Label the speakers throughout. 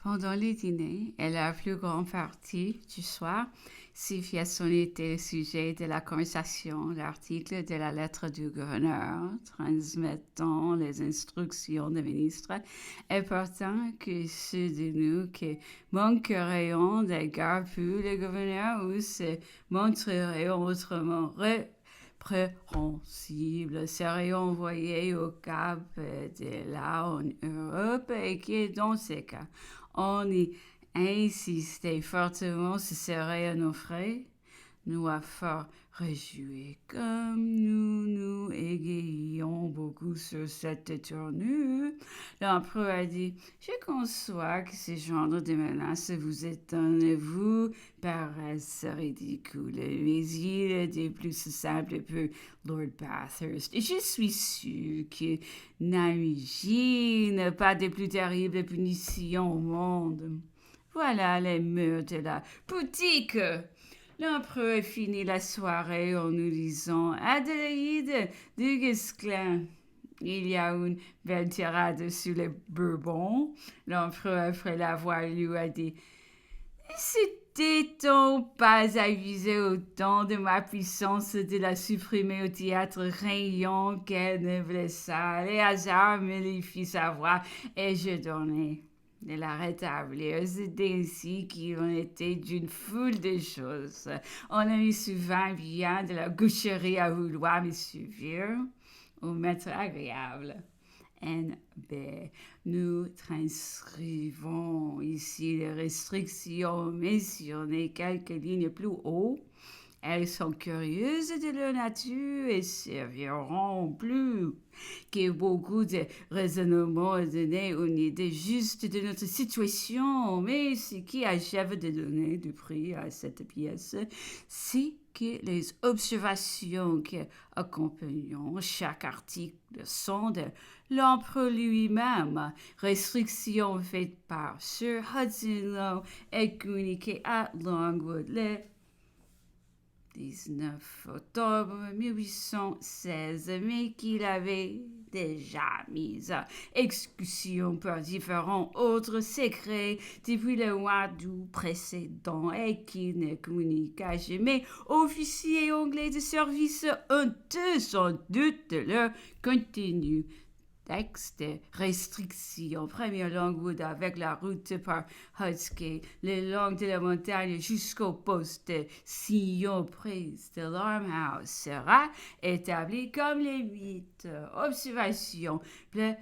Speaker 1: Pendant les dîners et la plus grande partie du soir, si Fiasson était le sujet de la conversation, l'article de la lettre du gouverneur transmettant les instructions du ministre, important que ceux de nous qui manquerions d'égard pour le gouverneur ou se montrerions autrement répréhensibles seraient envoyés au Cap de là en Europe et qui, dans ces cas, on y insistait fortement, ce serait à nos frais, nous a fort réjouis. Comme nous nous égayions beaucoup sur cette tournure, l'empereur a dit, je conçois que ce genre de menaces vous étonne, vous paraissent ridicules, mais il est plus simple pour Lord Bathurst. Et je suis sûr que n'imagine pas de plus terrible punition au monde. Voilà les murs de la boutique. L'empereur finit la soirée en nous disant Adélaïde du Guesclin. Il y a une belle tirade sur les Bourbons. L'empereur, après l'avoir lu, a dit N'était-on pas avisé autant de ma puissance de la supprimer au théâtre rayon qu'elle ne voulait ça? Les hasards me les fit savoir et je donnai de la rétablir. C'était ainsi qu'il en était d'une foule de choses. On a eu souvent bien de la gaucherie à vouloir me suivre ou m'être agréable. NB. Nous transcrivons ici les restrictions mentionnées quelques lignes plus haut. Elles sont curieuses de leur nature et serviront plus que beaucoup de raisonnements à donner une idée juste de notre situation. Mais ce qui achève de donner du prix à cette pièce, c'est que les observations qui accompagnent chaque article sont de l'empereur lui-même, restrictions faites par Sir Hudson Lowe et communiquées à Longwood le 19 octobre 1816, mais qu'il avait déjà mis à exécution par différents autres secrets depuis le mois d'août précédent et qui ne communiqua jamais aux officiers anglais de service honteux sans doute de leur contenu. Texte de restriction. Premier Longwood avec la route par Hudskey, le long de la montagne jusqu'au poste de Sillon prise de l'Armhouse sera établi comme les 8 observations. Le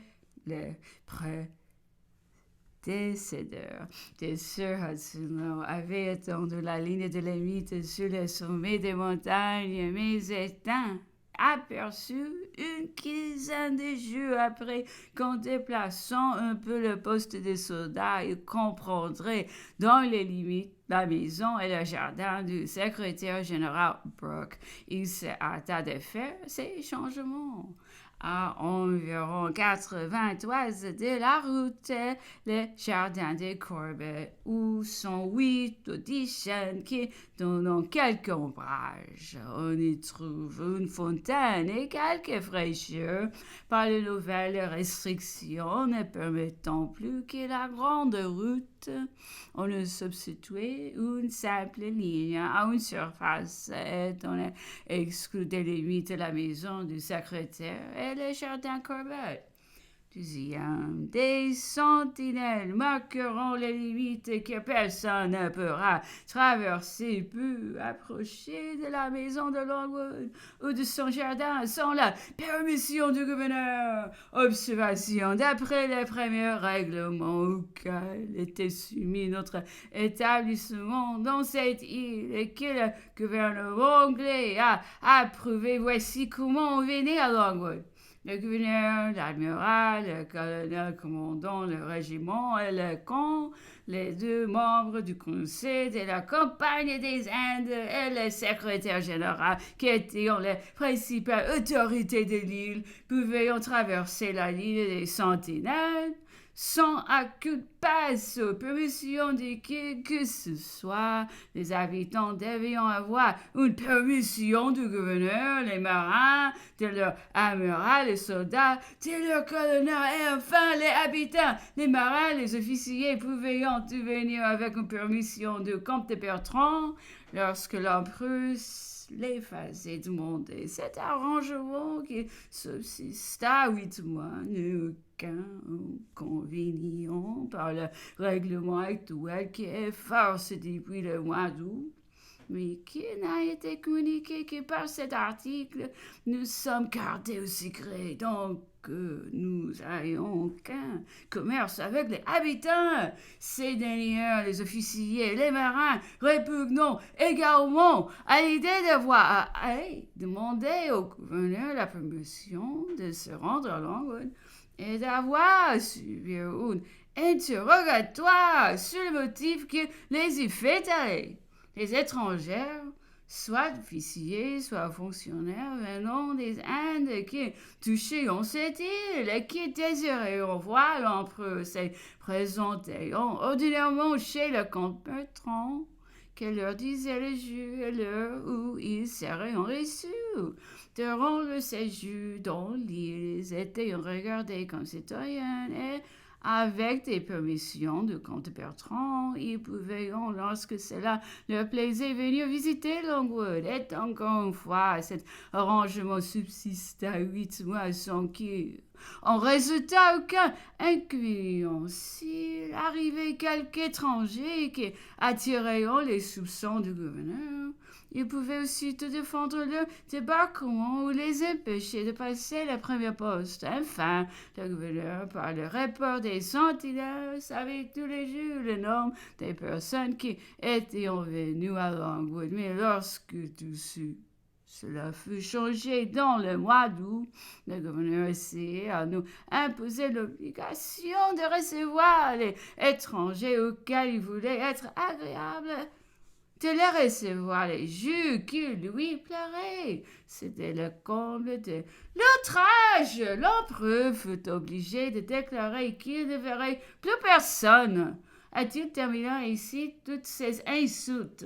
Speaker 1: prédécesseur de Sir Hudson Lowe avait étendu la ligne de limite sur le sommet des montagnes, mais étant aperçu une quinzaine de jours après qu'en déplaçant un peu le poste des soldats, il comprendrait dans les limites la maison et le jardin du secrétaire général Brooke. Il se hâta de faire ces changements. À environ 80 toises de la route, le jardin de Corbett, où sont 8 ou 10 chênes qui donnent quelques ombrages. On y trouve une fontaine et quelques fraîcheurs par les nouvelles restrictions ne permettant plus que la grande route. On a substitué une simple ligne à une surface et on a exclu des limites la maison du secrétaire et le jardin Corbett. Deuxième, des sentinelles marqueront les limites que personne ne pourra traverser peut approcher de la maison de Longwood ou de son jardin sans la permission du gouverneur. Observation, d'après les premiers règlements auxquels était soumis notre établissement dans cette île et que le gouvernement anglais a approuvé, voici comment on venait à Longwood. Le gouverneur, l'admiral, le colonel commandant le régiment et le camp, les 2 membres du conseil de la Compagnie des Indes et le secrétaire général, qui étaient les principales autorités de l'île, pouvaient en traverser la ligne des sentinelles sans à coup de passe, permission de qui que ce soit. Les habitants devaient avoir une permission du gouverneur, les marins, de leur amiral, les soldats, de leur colonel et enfin les habitants. Les marins, les officiers pouvaient venir avec une permission du comte de Bertrand lorsque l'empereur les faisait demander. Cet arrangement qui subsista 8 mois n'eut aucun inconvénient par le règlement actuel qui est force depuis le mois d'août, mais qui n'a été communiqué que par cet article. Nous sommes gardés au secret, donc nous n'ayons aucun commerce avec les habitants. Ces derniers, les officiers, les marins, répugnons également à l'idée d'avoir à demander au gouverneur la permission de se rendre à Longwood et d'avoir suivi un interrogatoire sur le motif qui les y fait aller. Les étrangères, soit officiers, soit fonctionnaires venant des Indes qui touchaient cette île et qui désiraient voir l'empereur se présenter ordinairement chez le comte Bertrand, qui leur disait le jour et l'heure où ils seraient reçus. Durant le séjour dans l'île, ils étaient regardés comme citoyens et avec des permissions du comte Bertrand, ils pouvaient, lorsque cela leur plaisait, venir visiter Longwood. Et encore une fois, cet arrangement subsista 8 mois sans qu'il en résulta aucun inconvénient. S'il arrivait quelque étranger qui attirait les soupçons du gouverneur, ils pouvaient aussi te défendre le débarquement ou les empêcher de passer la première poste. Enfin, le gouverneur, par le rapport des sentinelles, savait tous les jours le nombre des personnes qui étaient venues à Longwood. Mais lorsque tout cela fut changé dans le mois d'août, le gouverneur essayait à nous imposer l'obligation de recevoir les étrangers auxquels il voulait être agréable, de les recevoir les jours qui lui plairaient. C'était le comble de l'outrage. L'empereur fut obligé de déclarer qu'il ne verrait plus personne. A-t-il terminé ici toutes ces insultes?